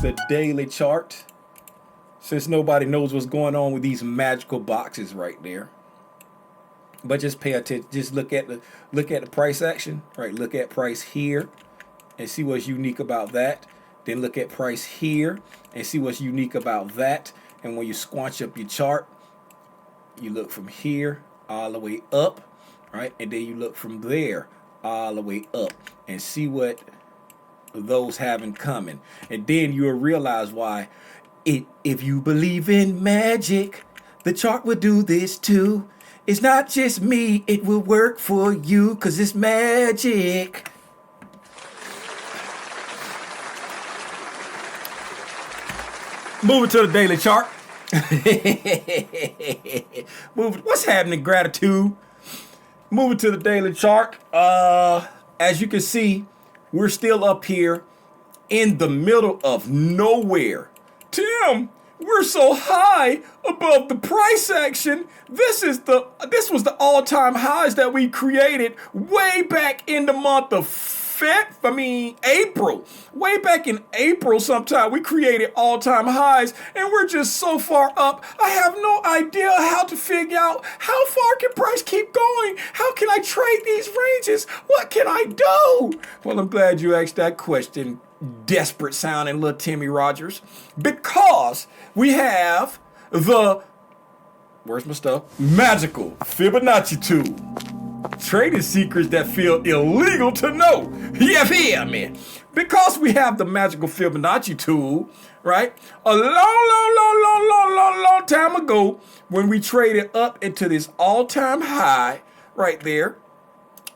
the daily chart, since nobody knows what's going on with these magical boxes right there. But just pay attention. Just look at the price action, right? Look at price here and see what's unique about that. Then look at price here and see what's unique about that. And when you squanch up your chart, you look from here all the way up, right? And then you look from there all the way up and see what those have in common. And then you'll realize why if you believe in magic, the chart will do this too. It's not just me, it will work for you because it's magic. Moving to the daily chart. What's happening, gratitude? Moving to the daily chart. As you can see, we're still up here in the middle of nowhere. Tim, we're so high above the price action. This was the all-time highs that we created way back in the month of April. Way back in April sometime, we created all-time highs, and we're just so far up. I have no idea how to figure out how far can price keep going? How can I trade these ranges? What can I do? Well, I'm glad you asked that question, desperate sounding little Timmy Rogers, because we have the, where's my stuff? Magical Fibonacci tool. Trading secrets that feel illegal to know. Yeah, man. Because we have the magical Fibonacci tool, right? A long time ago, when we traded up into this all-time high right there,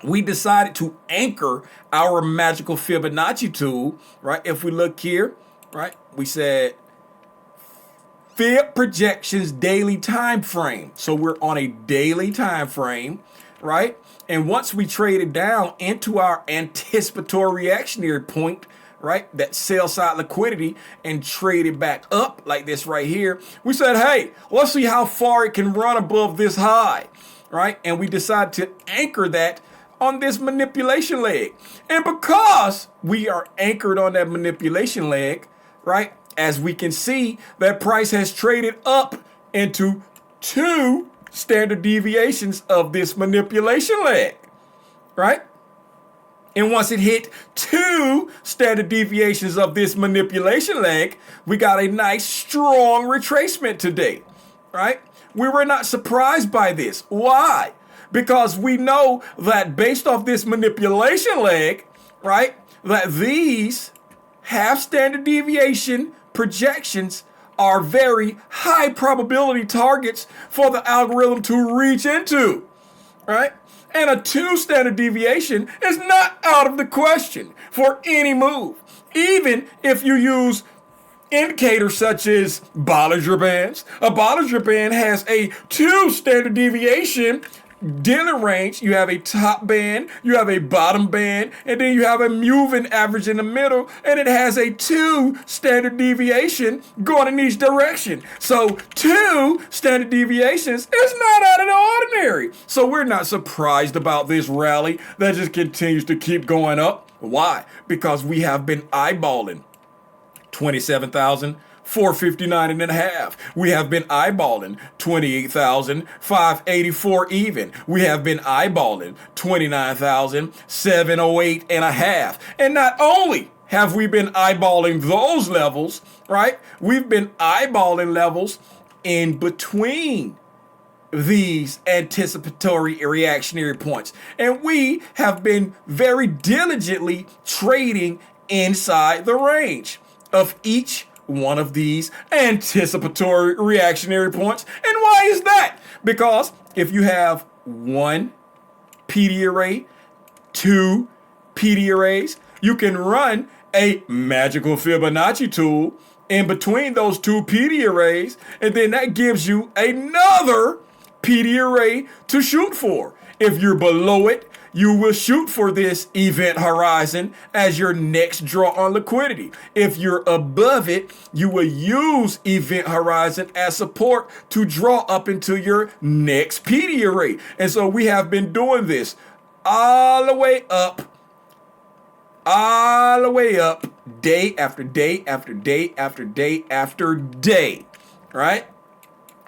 we decided to anchor our magical Fibonacci tool, right? If we look here, right, we said Fib projections daily time frame. So we're on a daily time frame, right? And once we traded down into our anticipatory reactionary point, right, that sell side liquidity, and traded back up like this right here, we said, hey, let's see how far it can run above this high, right? And we decided to anchor that on this manipulation leg. And because we are anchored on that manipulation leg, right, as we can see, that price has traded up into 2 standard deviations of this manipulation leg, right? And once it hit 2 standard deviations of this manipulation leg, we got a nice strong retracement today, right? We were not surprised by this. Why? Because we know that based off this manipulation leg, right, that these half standard deviation projections are very high probability targets for the algorithm to reach into, right? And a 2 standard deviation is not out of the question for any move. Even if you use indicators such as Bollinger Bands. A Bollinger Band has a 2 standard deviation dealing range. You have a top band, you have a bottom band, and then you have a moving average in the middle, and it has a 2 standard deviation going in each direction. So 2 standard deviations is not out of the ordinary. So we're not surprised about this rally that just continues to keep going up. Why? Because we have been eyeballing 27,459 and a half. We have been eyeballing 28,584 even. We have been eyeballing 29,708 and a half. And not only have we been eyeballing those levels, right? We've been eyeballing levels in between these anticipatory reactionary points. And we have been very diligently trading inside the range of each one of these anticipatory reactionary points. And why is that? Because if you have 1 PD array, 2 PD arrays, you can run a magical Fibonacci tool in between those 2 PD arrays, and then that gives you another PD array to shoot for. If you're below it, you will shoot for this event horizon as your next draw on liquidity. If you're above it, you will use event horizon as support to draw up into your next PD array. And so we have been doing this all the way up all the way up, day after day after day after day after day, right?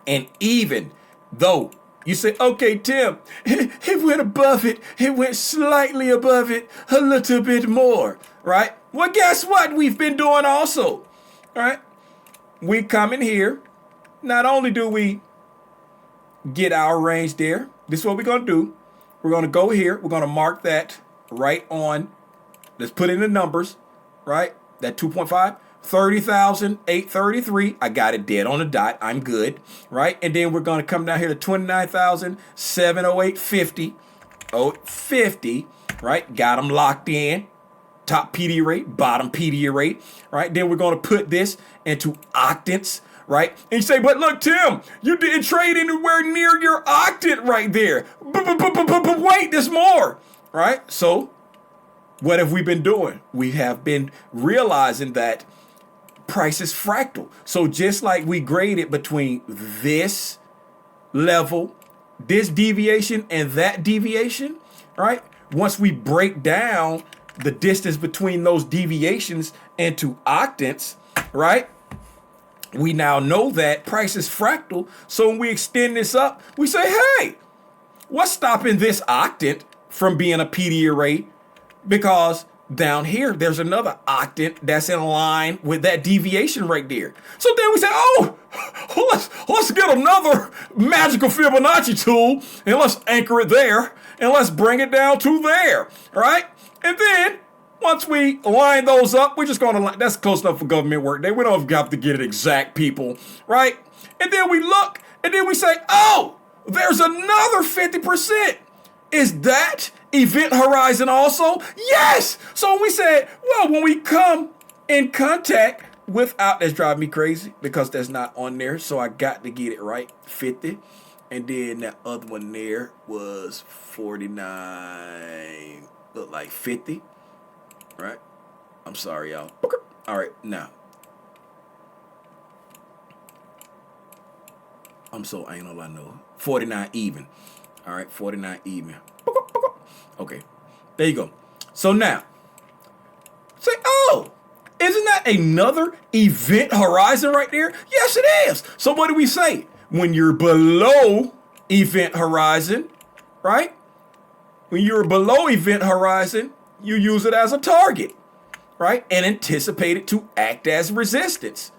And even though you say, okay, Tim, it went above it. It went slightly above it, a little bit more, right? Well, guess what we've been doing also, right? We come in here. Not only do we get our range there, this is what we're going to do. We're going to go here. We're going to mark that right on. Let's put in the numbers, right? That 2.5. 30,833. I got it dead on the dot. I'm good, right? And then we're going to come down here to 29,708.50. 50, right? Got them locked in. Top PD rate, bottom PD rate, right? Then we're going to put this into octants, right? And you say, but look, Tim, you didn't trade anywhere near your octant right there. But wait, there's more, right? So what have we been doing? We have been realizing that price is fractal. So just like we graded between this level, this deviation, and that deviation, right? Once we break down the distance between those deviations into octants, right? We now know that price is fractal. So when we extend this up, we say, hey, what's stopping this octant from being a PD array? Because down here, there's another octant that's in line with that deviation right there. So then we say, oh, let's get another magical Fibonacci tool and let's anchor it there and let's bring it down to there, right? And then once we line those up, we're just going to line. That's close enough for government work. We don't have to get it exact, people, right? And then we look and then we say, oh, there's another 50%. Is that event horizon also? Yes. So we said, well, when we come in contact without, that's driving me crazy because that's not on there. So I got to get it right. 50. And then that other one there was 49. Look like 50. Right? I'm sorry, y'all. All right. Now. I'm so anal, I know. 49 even. All right, 49 even. Okay, there you go. So now, say, oh, isn't that another event horizon right there? Yes, it is. So what do we say? When you're below event horizon, right? When you're below event horizon, you use it as a target, right? And anticipate it to act as resistance.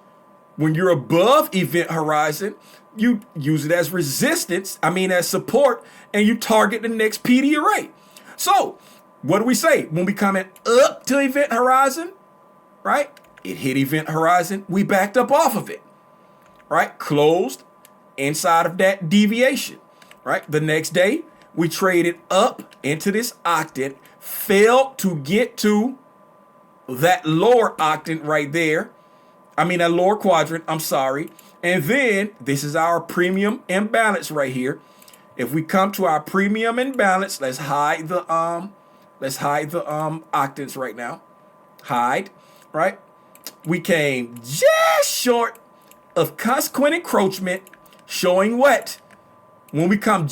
When you're above event horizon, you use it as resistance, as support, and you target the next PD array. So, what do we say? When we come in up to event horizon, right? It hit event horizon, we backed up off of it, right? Closed inside of that deviation, right? The next day, we traded up into this octant, failed to get to that lower octant right there. That lower quadrant, I'm sorry. And then this is our premium imbalance right here. If we come to our premium imbalance, let's hide the octants right now. Hide, right? We came just short of consequent encroachment, showing what? When we come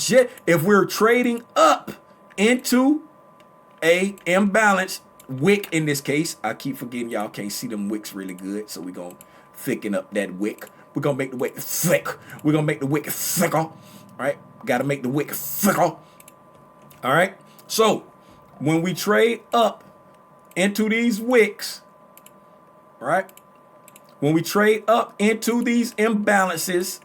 if we're trading up into a imbalance wick in this case, I keep forgetting y'all can't see them wicks really good, so we're going to thicken up that wick. We're going to make the wick thick. We're going to make the wick thicker. All right? Got to make the wick thicker. All right? So, when we trade up into these wicks, right? When we trade up into these imbalances,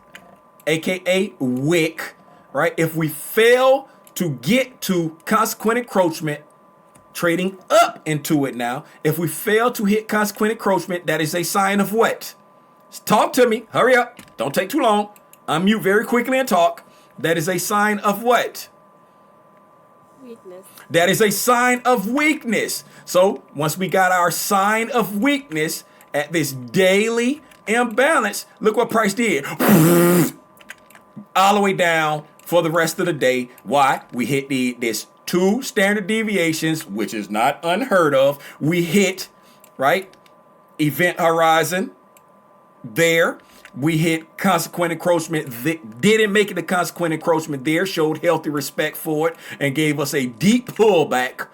aka wick, right? If we fail to get to consequent encroachment, trading up into it now, if we fail to hit consequent encroachment, that is a sign of what? Talk to me. Hurry up. Don't take too long. Unmute very quickly and talk. That is a sign of what? Weakness. That is a sign of weakness. So once we got our sign of weakness at this daily imbalance, look what price did. All the way down for the rest of the day. Why? We hit this 2 standard deviations, which is not unheard of. We hit, right, event horizon there. We hit consequent encroachment. Didn't make it to consequent encroachment there. Showed healthy respect for it and gave us a deep pullback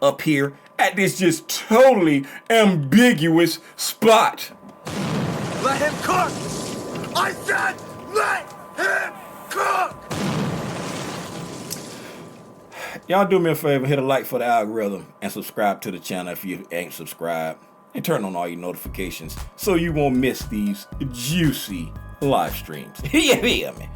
up here at this just totally ambiguous spot. Let him cook! I said let him cook! Y'all do me a favor, hit a like for the algorithm and subscribe to the channel if you ain't subscribed. And turn on all your notifications so you won't miss these juicy live streams. You hear me?